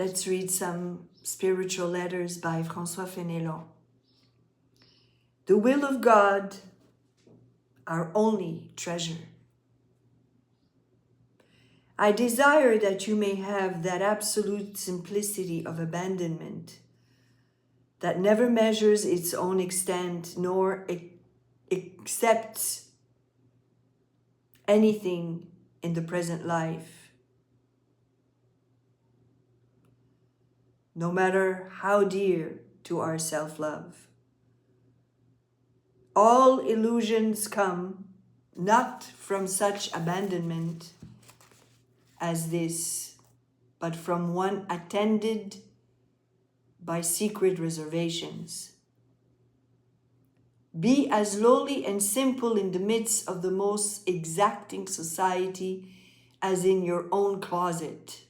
Let's read some spiritual letters by François Fénélon. The will of God, our only treasure. I desire that you may have that absolute simplicity of abandonment that never measures its own extent nor accepts anything in the present life, no matter how dear to our self-love. All illusions come not from such abandonment as this, but from one attended by secret reservations. Be as lowly and simple in the midst of the most exacting society as in your own closet.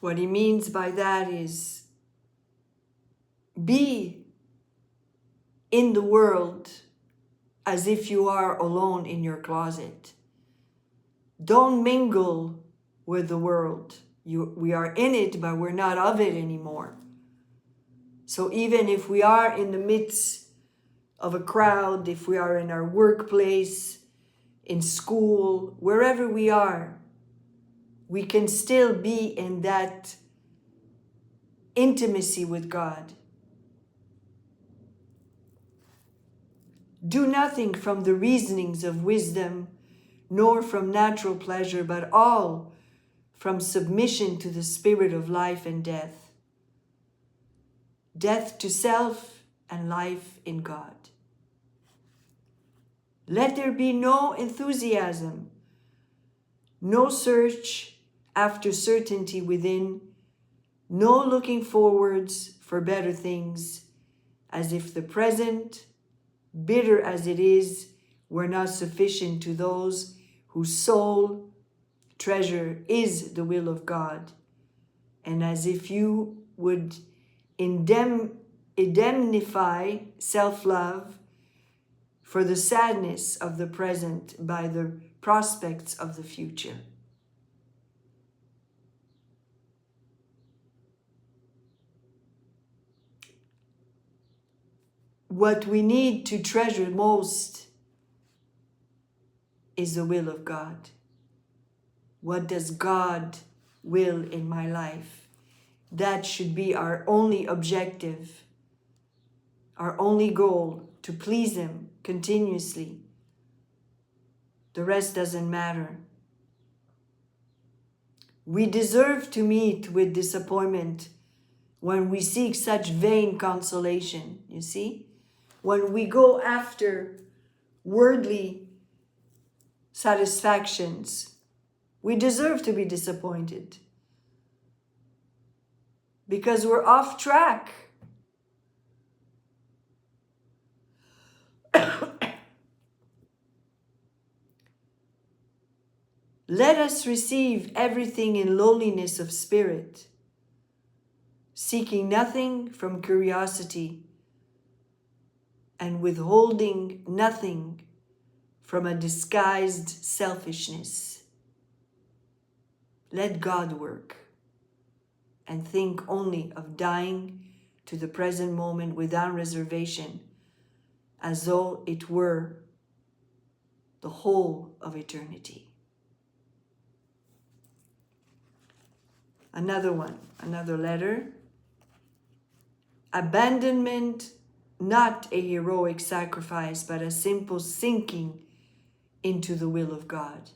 What he means by that is be in the world as if you are alone in your closet. Don't mingle with the world. We are in it, but we're not of it anymore. So even if we are in the midst of a crowd, if we are in our workplace, in school, wherever we are, we can still be in that intimacy with God. Do nothing from the reasonings of wisdom, nor from natural pleasure, but all from submission to the spirit of life and death. Death to self and life in God. Let there be no enthusiasm, no search after certainty within, no looking forwards for better things, as if the present, bitter as it is, were not sufficient to those whose sole treasure is the will of God, and as if you would indemnify self-love for the sadness of the present by the prospects of the future. What we need to treasure most is the will of God. What does God will in my life? That should be our only objective, our only goal, to please Him continuously. The rest doesn't matter. We deserve to meet with disappointment when we seek such vain consolation, you see? When we go after worldly satisfactions, we deserve to be disappointed because we're off track. Let us receive everything in lowliness of spirit, seeking nothing from curiosity and withholding nothing from a disguised selfishness. Let God work and think only of dying to the present moment without reservation, as though it were the whole of eternity. Another one, another letter. Abandonment, not a heroic sacrifice, but a simple sinking into the will of God.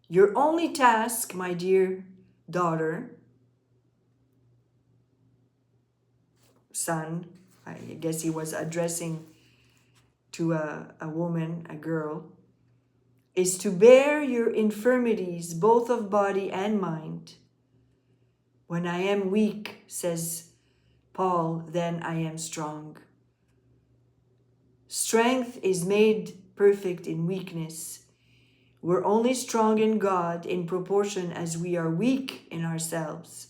Your only task, my dear daughter, son, I guess he was addressing to a woman, a girl, is to bear your infirmities, both of body and mind. When I am weak, says Paul, then I am strong. Strength is made perfect in weakness. We're only strong in God in proportion as we are weak in ourselves.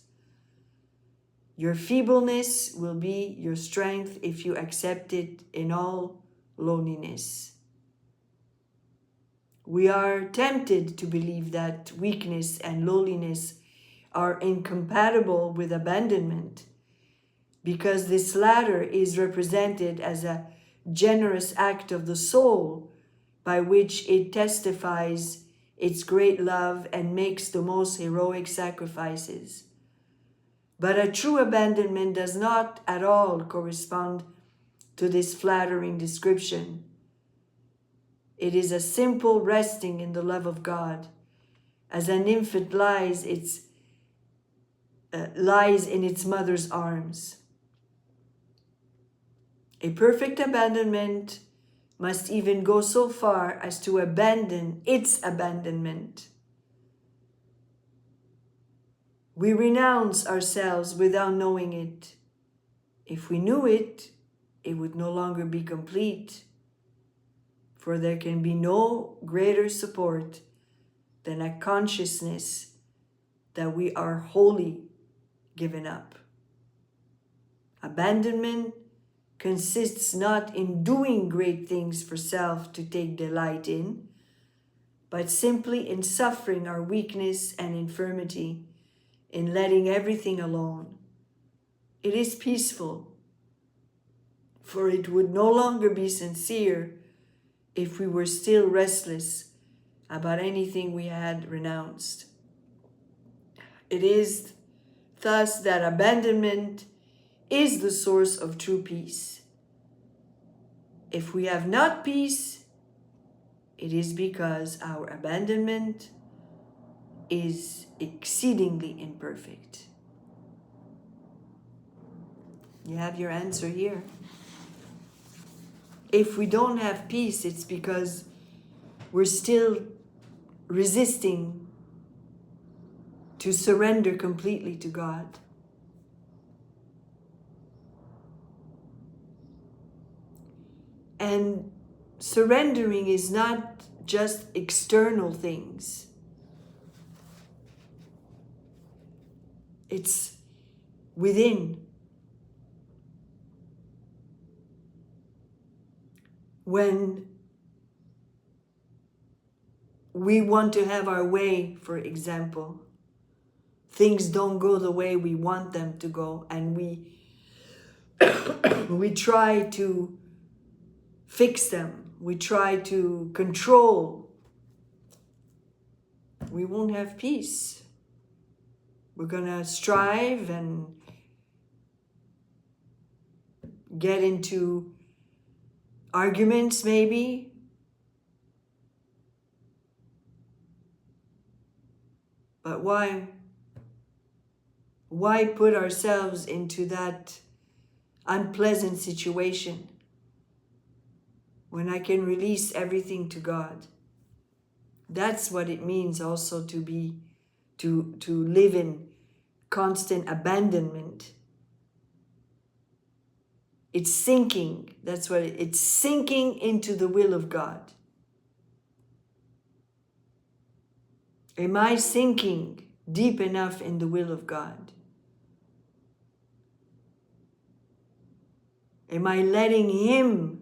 Your feebleness will be your strength if you accept it in all loneliness. We are tempted to believe that weakness and loneliness are incompatible with abandonment, because this latter is represented as a generous act of the soul by which it testifies its great love and makes the most heroic sacrifices. But a true abandonment does not at all correspond to this flattering description. It is a simple resting in the love of God, as an infant lies in its mother's arms. A perfect abandonment must even go so far as to abandon its abandonment. We renounce ourselves without knowing it. If we knew it, it would no longer be complete, for there can be no greater support than a consciousness that we are wholly given up. Abandonment consists not in doing great things for self to take delight in, but simply in suffering our weakness and infirmity, in letting everything alone. It is peaceful, for it would no longer be sincere if we were still restless about anything we had renounced. It is thus that abandonment is the source of true peace. If we have not peace, it is because our abandonment is exceedingly imperfect. You have your answer here. If we don't have peace, it's because we're still resisting to surrender completely to God. And surrendering is not just external things. It's within. When we want to have our way, for example, things don't go the way we want them to go, and we try to fix them, we try to control, we won't have peace. We're gonna strive and get into arguments maybe. But why? Why put ourselves into that unpleasant situation when I can release everything to God? That's what it means also to live in constant abandonment. It's sinking. That's what it's sinking into the will of God. Am I sinking deep enough in the will of God? Am I letting Him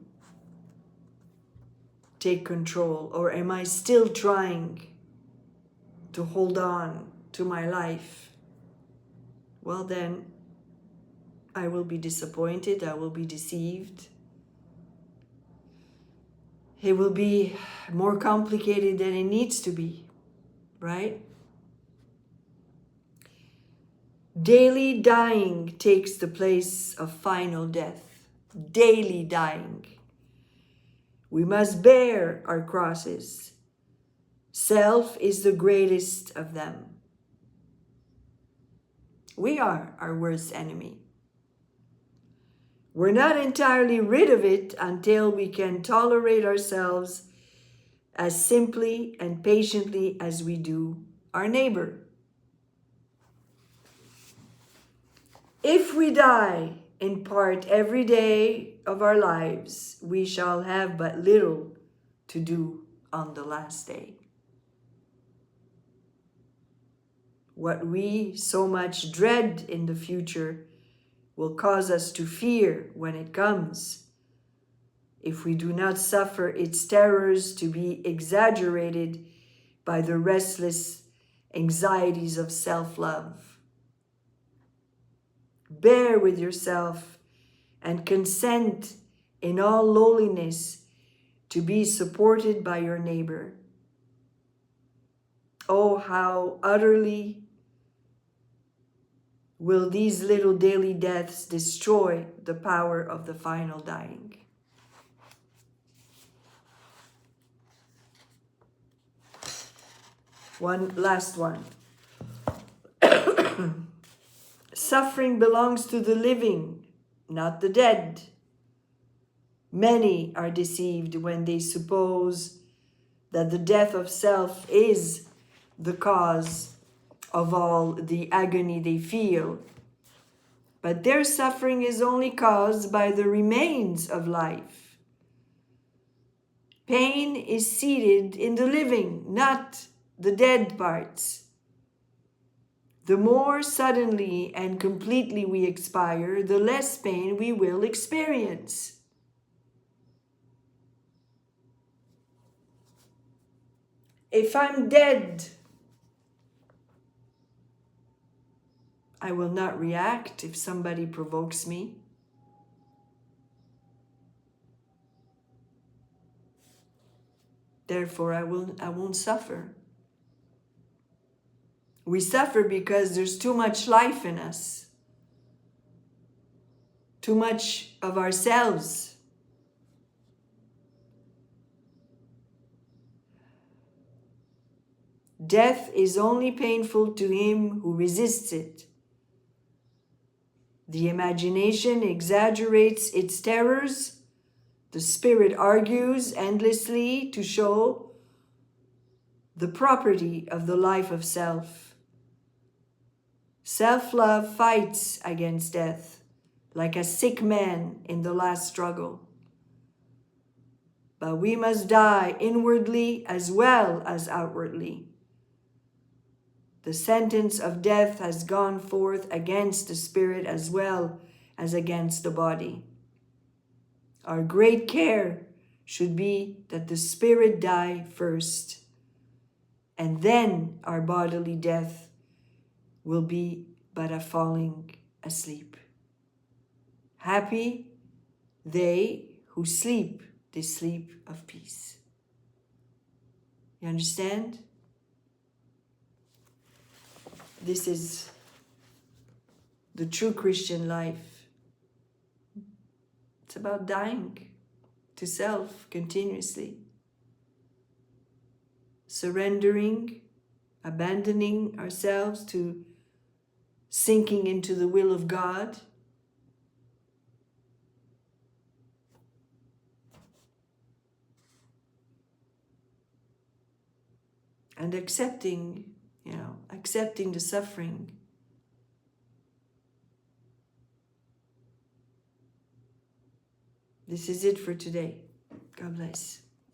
take control, or am I still trying to hold on to my life? Well, then I will be disappointed, I will be deceived. It will be more complicated than it needs to be, right? Daily dying takes the place of final death. Daily dying. We must bear our crosses. Self is the greatest of them. We are our worst enemy. We're not entirely rid of it until we can tolerate ourselves as simply and patiently as we do our neighbor. If we die in part every day of our lives, we shall have but little to do on the last day. What we so much dread in the future will cause us to fear when it comes. if we do not suffer its terrors to be exaggerated by the restless anxieties of self-love. Bear with yourself and consent in all lowliness to be supported by your neighbor. Oh, how utterly will these little daily deaths destroy the power of the final dying. One last one. Suffering belongs to the living, not the dead. Many are deceived when they suppose that the death of self is the cause of all the agony they feel. But their suffering is only caused by the remains of life. Pain is seated in the living, not the dead parts. The more suddenly and completely we expire, the less pain we will experience. If I'm dead, I will not react if somebody provokes me. Therefore, I won't suffer. We suffer because there's too much life in us, too much of ourselves. Death is only painful to him who resists it. The imagination exaggerates its terrors. The spirit argues endlessly to show the property of the life of self. Self-love fights against death like a sick man in the last struggle. But we must die inwardly as well as outwardly. The sentence of death has gone forth against the spirit as well as against the body. Our great care should be that the spirit die first, and then our bodily death will be but a falling asleep. Happy they who sleep the sleep of peace. You understand? This is the true Christian life. It's about dying to self continuously. Surrendering, abandoning ourselves to sinking into the will of God. And accepting the suffering. This is it for today. God bless.